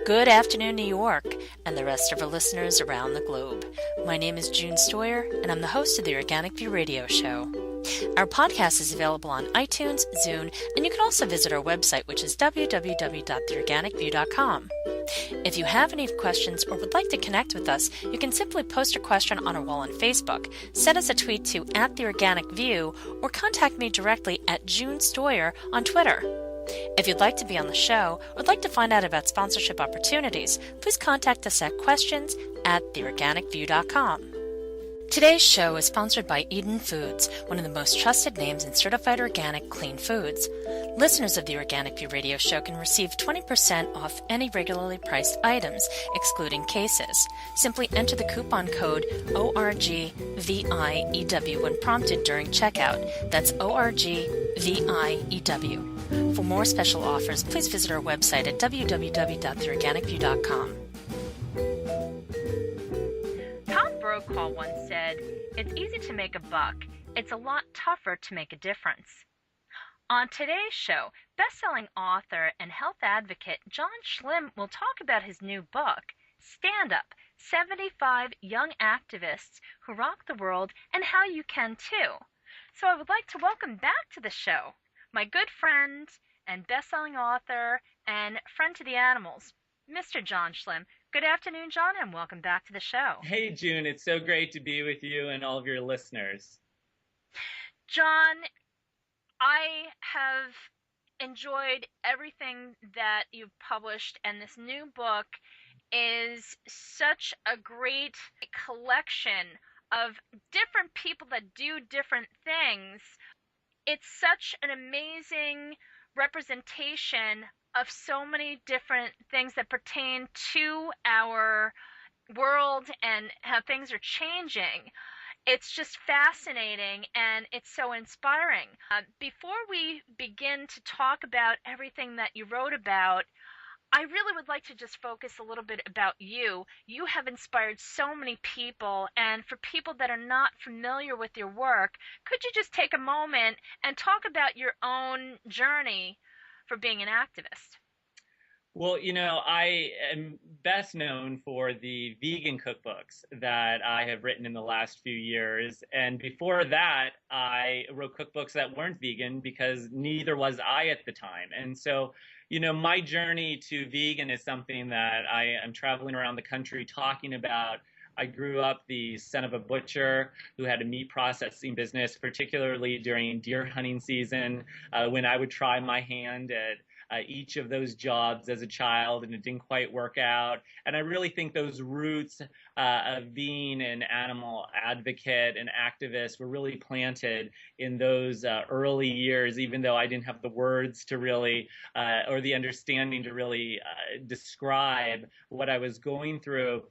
Good afternoon, New York, and the rest of our listeners around the globe. My name is June Stoyer, and I'm the host of the Organic View Radio Show. Our podcast is available on iTunes, Zune, and you can also visit our website, which is www.theorganicview.com. If you have any questions or would like to connect with us, you can simply post a question on our wall on Facebook, send us a tweet to @theorganicview, or contact me directly at June Stoyer on Twitter. If you'd like to be on the show or would like to find out about sponsorship opportunities, please contact us at questions@theorganicview.com. Today's show is sponsored by Eden Foods, one of the most trusted names in certified organic clean foods. Listeners of the Organic View Radio Show can receive 20% off any regularly priced items, excluding cases. Simply enter the coupon code ORGVIEW when prompted during checkout. That's ORGVIEW. For more special offers, please visit our website at www.theorganicview.com. Tom Brokaw once said, "It's easy to make a buck. It's a lot tougher to make a difference." On today's show, best-selling author and health advocate John Schlimm will talk about his new book, Stand Up, 75 Young Activists Who Rock the World and How You Can Too. So I would like to welcome back to the show my good friend and best-selling author and friend to the animals, Mr. John Schlimm. Good afternoon, John, and welcome back to the show. Hey, June. It's so great to be with you and all of your listeners. John, I have enjoyed everything that you've published, and this new book is such a great collection of different people that do different things. It's such an amazing representation of so many different things that pertain to our world and how things are changing. It's just fascinating and it's so inspiring. Before we begin to talk about everything that you wrote about, I really would like to just focus a little bit about you. You have inspired so many people, and for people that are not familiar with your work, could you just take a moment and talk about your own journey for being an activist? Well, I am best known for the vegan cookbooks that I have written in the last few years. And before that, I wrote cookbooks that weren't vegan because neither was I at the time. And so, my journey to vegan is something that I am traveling around the country talking about. I grew up the son of a butcher who had a meat processing business, particularly during deer hunting season, when I would try my hand at each of those jobs as a child, and it didn't quite work out. And I really think those roots of being an animal advocate and activist were really planted in those early years, even though I didn't have the words to really, or the understanding to really describe what I was going through.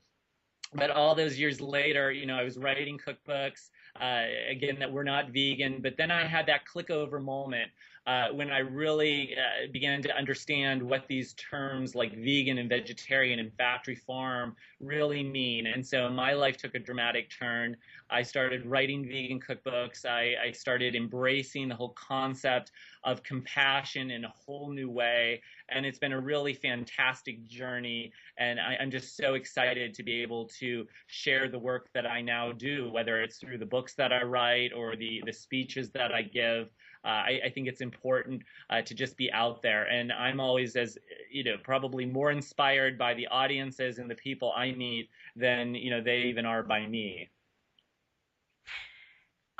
But all those years later, I was writing cookbooks, again, that were not vegan. But then I had that click over moment when I really began to understand what these terms like vegan and vegetarian and factory farm really mean. And so my life took a dramatic turn. I started writing vegan cookbooks. I started embracing the whole concept of compassion in a whole new way. And it's been a really fantastic journey. And I'm just so excited to be able to share the work that I now do, whether it's through the books that I write or the speeches that I give. I think it's important to just be out there. And I'm always, as probably more inspired by the audiences and the people I meet than, they even are by me.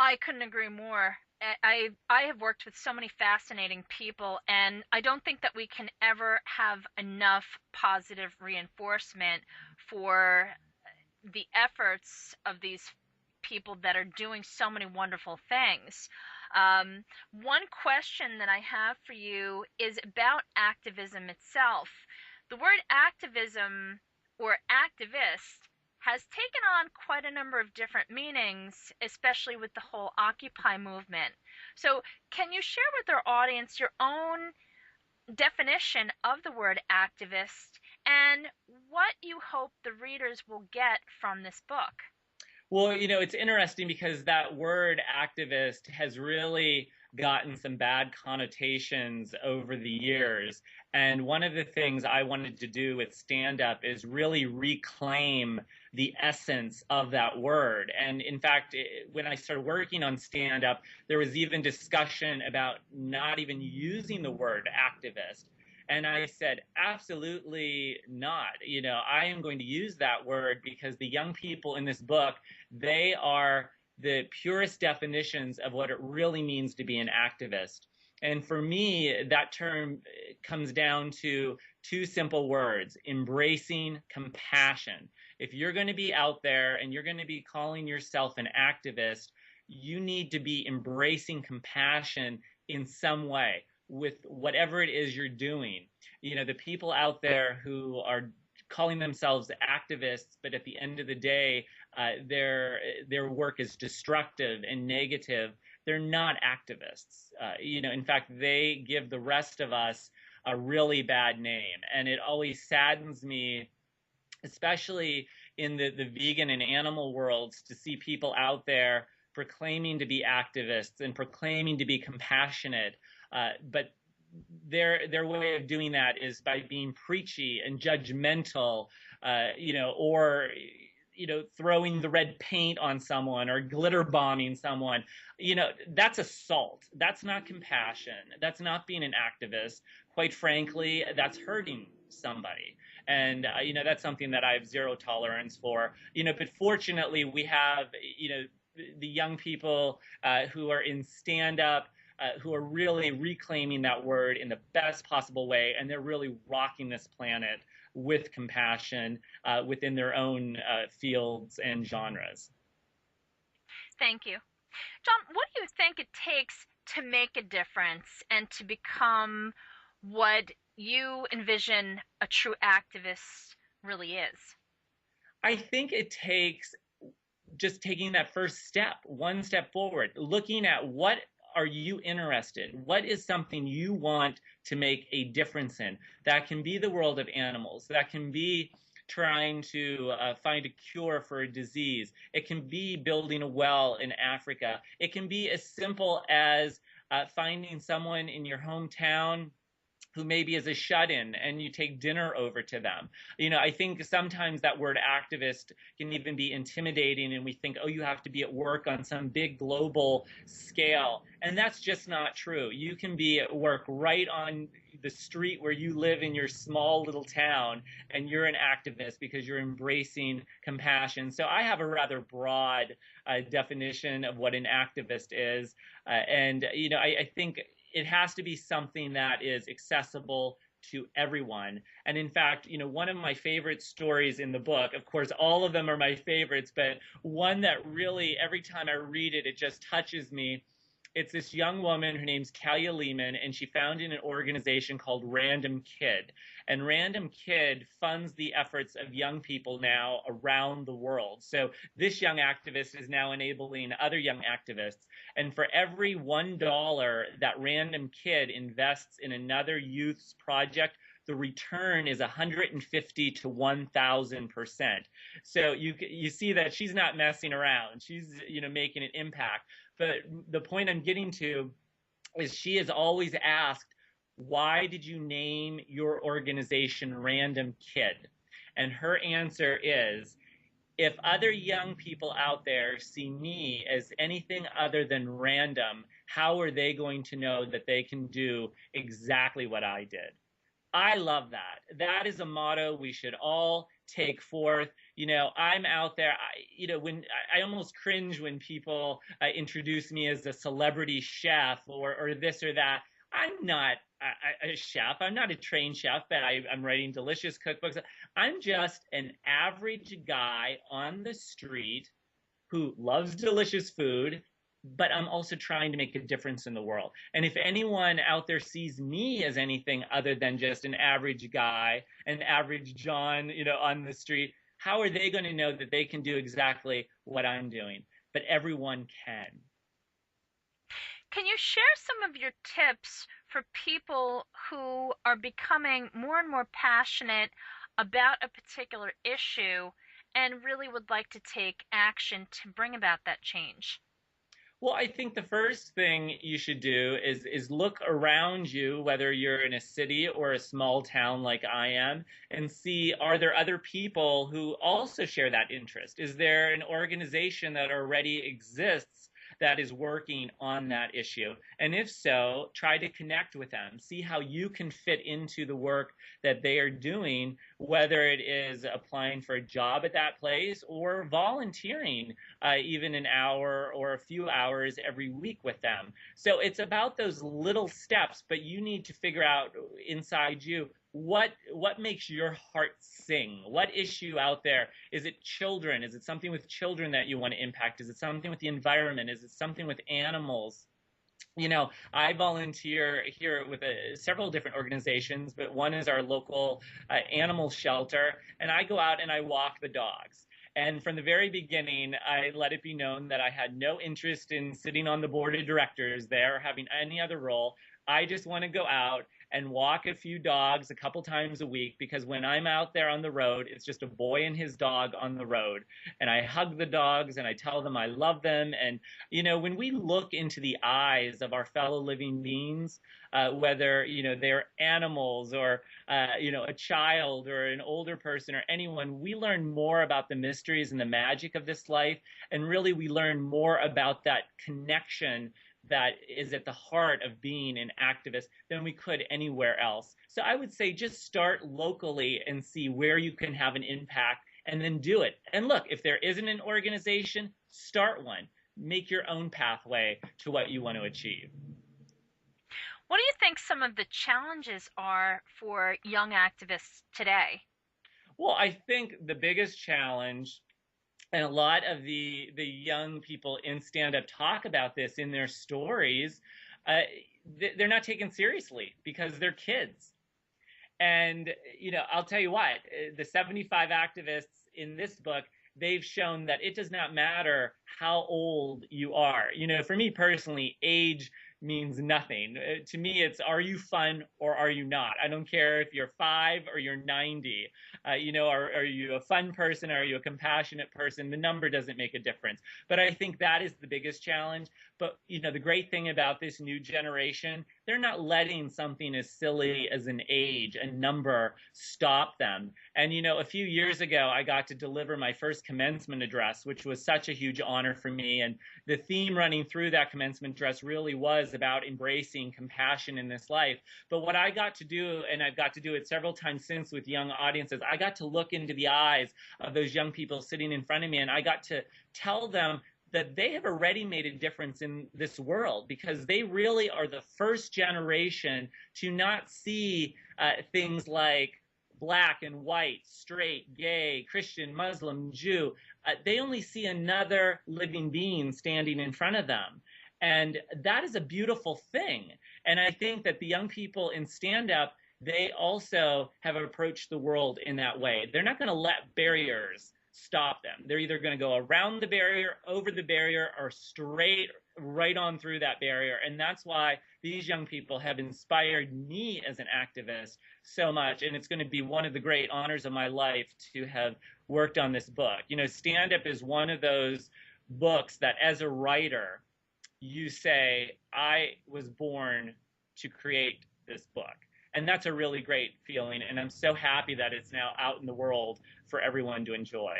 I couldn't agree more. I have worked with so many fascinating people, and I don't think that we can ever have enough positive reinforcement for the efforts of these people that are doing so many wonderful things. One question that I have for you is about activism itself. The word activism or activist has taken on quite a number of different meanings, especially with the whole Occupy movement. So can you share with our audience your own definition of the word activist and what you hope the readers will get from this book? Well, it's interesting because that word activist has really gotten some bad connotations over the years. And one of the things I wanted to do with stand up is really reclaim the essence of that word. And in fact, when I started working on stand up, there was even discussion about not even using the word activist. And I said, absolutely not. I am going to use that word because the young people in this book, they are the purest definitions of what it really means to be an activist. And for me, that term comes down to two simple words: embracing compassion. If you're going to be out there and you're going to be calling yourself an activist, you need to be embracing compassion in some way with whatever it is you're doing. The people out there who are calling themselves activists, but at the end of the day, their work is destructive and negative. They're not activists. In fact, they give the rest of us a really bad name, and it always saddens me, especially in the vegan and animal worlds, to see people out there proclaiming to be activists and proclaiming to be compassionate, but their way of doing that is by being preachy and judgmental, or throwing the red paint on someone or glitter bombing someone. That's assault. That's not compassion. That's not being an activist. Quite frankly, that's hurting somebody. And that's something that I have zero tolerance for. But fortunately, we have the young people who are in stand up, who are really reclaiming that word in the best possible way, and they're really rocking this planet with compassion within their own fields and genres. Thank you. John, what do you think it takes to make a difference and to become what you envision a true activist really is? I think it takes just taking that first step, one step forward, looking at what are you interested in? What is something you want to make a difference in? That can be the world of animals. That can be trying to find a cure for a disease. It can be building a well in Africa. It can be as simple as finding someone in your hometown who maybe is a shut-in and you take dinner over to them. I think sometimes that word activist can even be intimidating, and we think, oh, you have to be at work on some big global scale. And that's just not true. You can be at work right on the street where you live in your small little town, and you're an activist because you're embracing compassion. So I have a rather broad definition of what an activist is. I think it has to be something that is accessible to everyone. And in fact, one of my favorite stories in the book, of course, all of them are my favorites, but one that really, every time I read it, it just touches me. It's this young woman, her name's Kalia Lehman, and she founded an organization called Random Kid. And Random Kid funds the efforts of young people now around the world. So this young activist is now enabling other young activists. And for every $1 that Random Kid invests in another youth's project, the return is 150 to 1,000%. So you see that she's not messing around. She's making an impact. But the point I'm getting to is she is always asked, why did you name your organization Random Kid? And her answer is, if other young people out there see me as anything other than random, how are they going to know that they can do exactly what I did? I love that. That is a motto we should all take forth. I'm out there. When I almost cringe when people introduce me as a celebrity chef or this or that. I'm not a chef. I'm not a trained chef, but I'm writing delicious cookbooks. I'm just an average guy on the street who loves delicious food, but I'm also trying to make a difference in the world. And if anyone out there sees me as anything other than just an average guy, an average John, on the street, how are they going to know that they can do exactly what I'm doing? But everyone can. Can you share some of your tips for people who are becoming more and more passionate about a particular issue and really would like to take action to bring about that change? Well, I think the first thing you should do is look around you, whether you're in a city or a small town like I am, and see, are there other people who also share that interest? Is there an organization that already exists that is working on that issue? And if so, try to connect with them. See how you can fit into the work that they are doing, whether it is applying for a job at that place or volunteering even an hour or a few hours every week with them. So it's about those little steps, but you need to figure out inside you what makes your heart sing. What issue out there? Is it children? Is it something with children that you want to impact? Is it something with the environment? Is it something with animals? I volunteer here with several different organizations, but one is our local animal shelter, and I go out and I walk the dogs. And from the very beginning, I let it be known that I had no interest in sitting on the board of directors there or having any other role. I just want to go out and walk a few dogs a couple times a week, because when I'm out there on the road, it's just a boy and his dog on the road. And I hug the dogs and I tell them I love them. And when we look into the eyes of our fellow living beings, whether, they're animals or, a child or an older person or anyone, we learn more about the mysteries and the magic of this life. And really, we learn more about that connection that is at the heart of being an activist than we could anywhere else. So I would say just start locally and see where you can have an impact, and then do it. And look, if there isn't an organization, start one. Make your own pathway to what you want to achieve. What do you think some of the challenges are for young activists today? Well, I think the biggest challenge, and a lot of the young people in stand up talk about this in their stories, uh, they're not taken seriously because they're kids. And, I'll tell you what, the 75 activists in this book, they've shown that it does not matter how old you are. For me personally, age means nothing. To me, it's, are you fun or are you not? I don't care if you're 5 or you're 90. Are you a fun person? Are you a compassionate person? The number doesn't make a difference. But I think that is the biggest challenge. But, the great thing about this new generation, they're not letting something as silly as an age, a number, stop them. And, a few years ago, I got to deliver my first commencement address, which was such a huge honor for me. And the theme running through that commencement address really was about embracing compassion in this life. But what I got to do, and I've got to do it several times since with young audiences, I got to look into the eyes of those young people sitting in front of me, and I got to tell them that they have already made a difference in this world, because they really are the first generation to not see things like black and white, straight, gay, Christian, Muslim, Jew. They only see another living being standing in front of them. And that is a beautiful thing. And I think that the young people in stand up, they also have approached the world in that way. They're not going to let barriers stop them. They're either going to go around the barrier, over the barrier, or straight right on through that barrier. And that's why these young people have inspired me as an activist so much. And it's going to be one of the great honors of my life to have worked on this book. Stand Up is one of those books that, as a writer, you say, I was born to create this book. And that's a really great feeling. And I'm so happy that it's now out in the world for everyone to enjoy.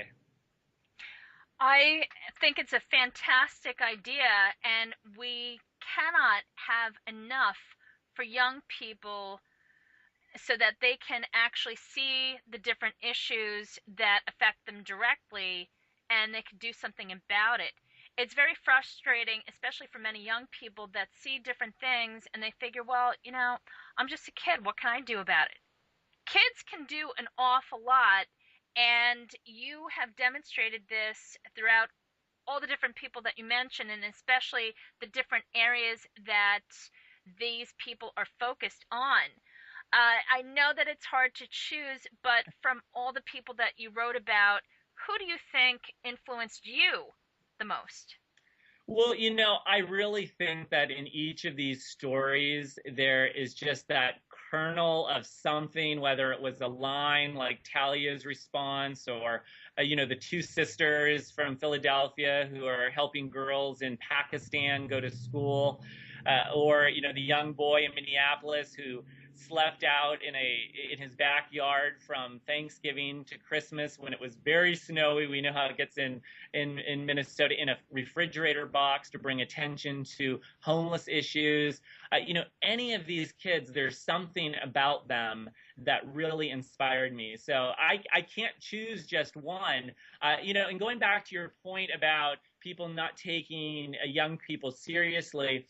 I think it's a fantastic idea, and we cannot have enough for young people so that they can actually see the different issues that affect them directly and they can do something about it. It's very frustrating, especially for many young people that see different things and they figure, well, I'm just a kid. What can I do about it? Kids can do an awful lot, and you have demonstrated this throughout all the different people that you mentioned, and especially the different areas that these people are focused on. I know that it's hard to choose, but from all the people that you wrote about, who do you think influenced you the most? Well, I really think that in each of these stories, there is just that kernel of something, whether it was a line like Talia's response, or the two sisters from Philadelphia who are helping girls in Pakistan go to school, or the young boy in Minneapolis who slept out in his backyard from Thanksgiving to Christmas when it was very snowy. We know how it gets in Minnesota, in a refrigerator box, to bring attention to homeless issues. Any of these kids, there's something about them that really inspired me. So I can't choose just one. And going back to your point about people not taking young people seriously,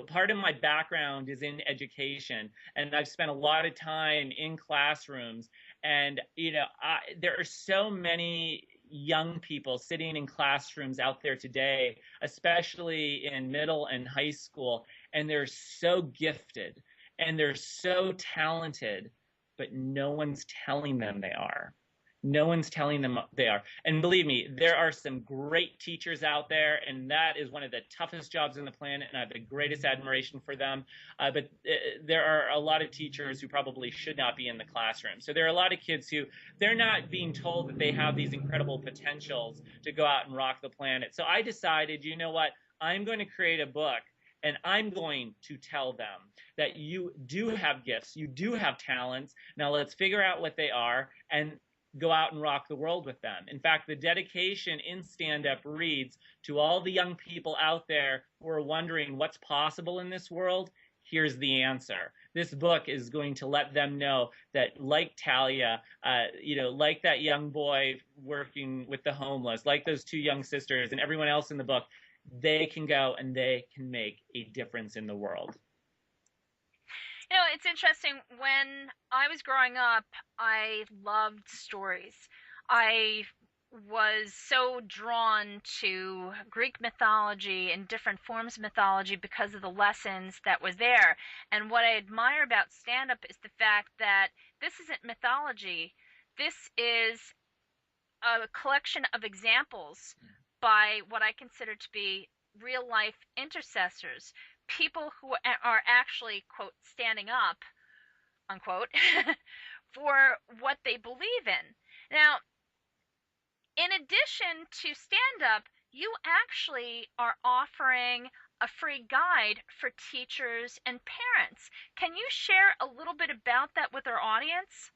part of my background is in education, and I've spent a lot of time in classrooms. And there are so many young people sitting in classrooms out there today, especially in middle and high school, and they're so gifted and they're so talented, but no one's telling them they are. No one's telling them they are. And believe me, there are some great teachers out there, and that is one of the toughest jobs on the planet, and I have the greatest admiration for them. But there are a lot of teachers who probably should not be in the classroom. So there are a lot of kids who, they're not being told that they have these incredible potentials to go out and rock the planet. So I decided, you know what, I'm going to create a book, and I'm going to tell them that you do have gifts, you do have talents. Now let's figure out what they are and go out and rock the world with them. In fact, the dedication in Stand Up reads, to all the young people out there who are wondering what's possible in this world, here's the answer. This book is going to let them know that, like Talia, like that young boy working with the homeless, like those two young sisters and everyone else in the book, they can go and they can make a difference in the world. It's interesting. When I was growing up, I loved stories. I was so drawn to Greek mythology and different forms of mythology because of the lessons that was there. And what I admire about stand up is the fact that this isn't mythology. This is a collection of examples by what I consider to be real life intercessors, people who are actually, quote, standing up, unquote, for what they believe in. Now, in addition to stand up, you actually are offering a free guide for teachers and parents. Can you share a little bit about that with our audience?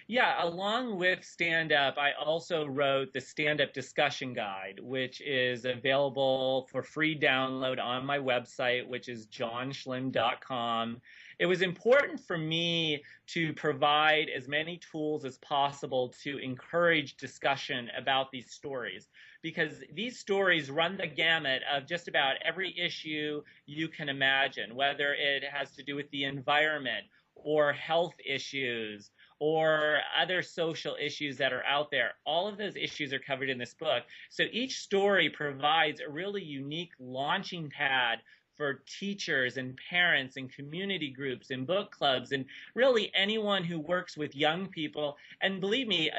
Yeah, along with Stand Up, I also wrote the Stand Up Discussion Guide, which is available for free download on my website, which is johnschlimm.com. It was important for me to provide as many tools as possible to encourage discussion about these stories, because these stories run the gamut of just about every issue you can imagine, whether it has to do with the environment or health issues or other social issues that are out there. All of those issues are covered in this book. So each story provides a really unique launching pad for teachers and parents and community groups and book clubs and really anyone who works with young people. And believe me,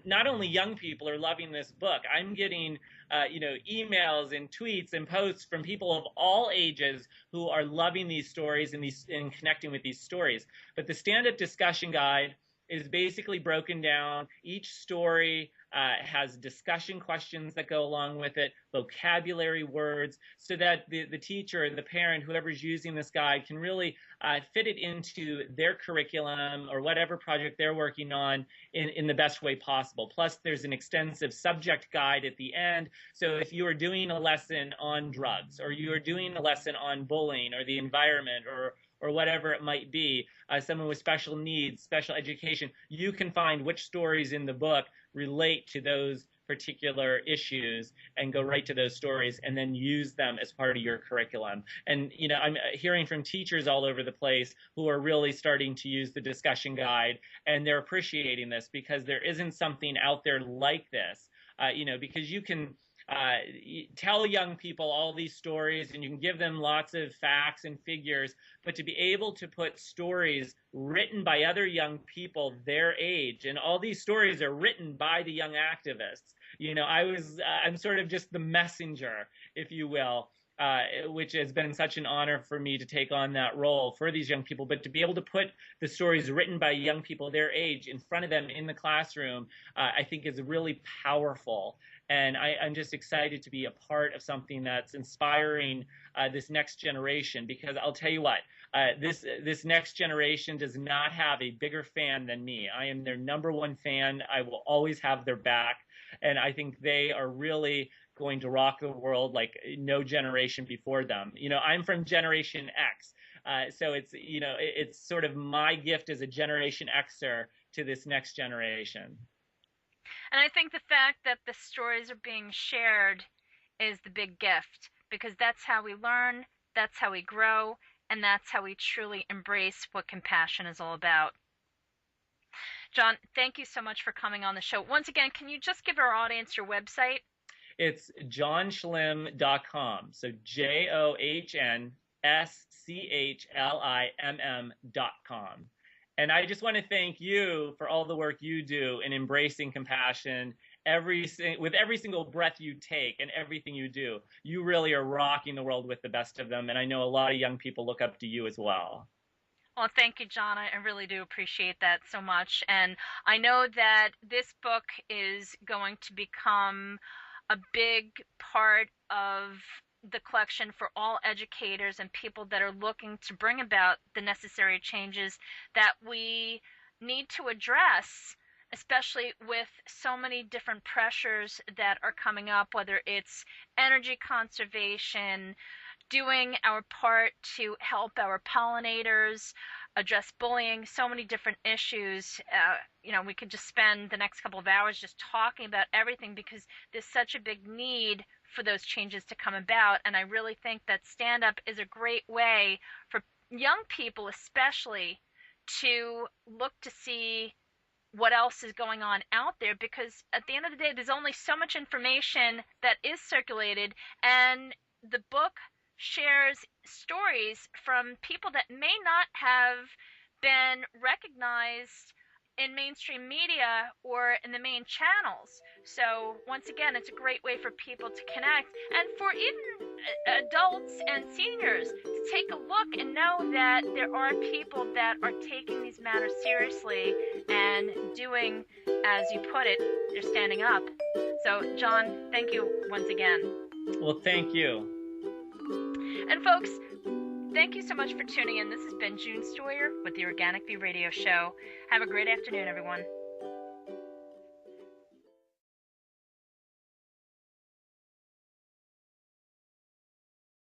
not only young people are loving this book. I'm getting, emails and tweets and posts from people of all ages who are loving these stories and connecting with these stories. But the stand-up discussion guide is basically broken down. Each story has discussion questions that go along with it, vocabulary words, so that the teacher, the parent, whoever's using this guide can really fit it into their curriculum or whatever project they're working on in the best way possible. Plus, there's an extensive subject guide at the end. So if you are doing a lesson on drugs, or you are doing a lesson on bullying or the environment, or whatever it might be, someone with special needs, special education, you can find which stories in the book relate to those particular issues and go right to those stories and then use them as part of your curriculum. And, I'm hearing from teachers all over the place who are really starting to use the discussion guide, and they're appreciating this because there isn't something out there like this, because you can tell young people all these stories and you can give them lots of facts and figures, but to be able to put stories written by other young people their age, and all these stories are written by the young activists. I'm sort of just the messenger, if you will, which has been such an honor for me to take on that role for these young people. But to be able to put the stories written by young people their age in front of them in the classroom, I think is really powerful. And I'm just excited to be a part of something that's inspiring this next generation. Because I'll tell you what, this next generation does not have a bigger fan than me. I am their number one fan. I will always have their back. And I think they are really going to rock the world like no generation before them. I'm from Generation X. So it's sort of my gift as a Generation Xer to this next generation. And I think the fact that the stories are being shared is the big gift, because that's how we learn, that's how we grow, and that's how we truly embrace what compassion is all about. John, thank you so much for coming on the show. Once again, can you just give our audience your website? It's johnschlimm.com. So JohnSchlimm.com. And I just want to thank you for all the work you do in embracing compassion with every single breath you take and everything you do. You really are rocking the world with the best of them. And I know a lot of young people look up to you as well. Well, thank you, John. I really do appreciate that so much. And I know that this book is going to become a big part of the collection for all educators and people that are looking to bring about the necessary changes that we need to address, especially with so many different pressures that are coming up, whether it's energy conservation, doing our part to help our pollinators, address bullying, so many different issues. We could just spend the next couple of hours just talking about everything, because there's such a big need for those changes to come about. And I really think that stand-up is a great way for young people especially to look to see what else is going on out there, because at the end of the day, there's only so much information that is circulated, and the book shares stories from people that may not have been recognized in mainstream media or in the main channels. So once again, it's a great way for people to connect, and for even adults and seniors to take a look and know that there are people that are taking these matters seriously and doing, as you put it, they're standing up. So John, thank you once again. Well, thank you. And folks, thank you so much for tuning in. This has been June Stoyer with the Organic Bee Radio Show. Have a great afternoon, everyone.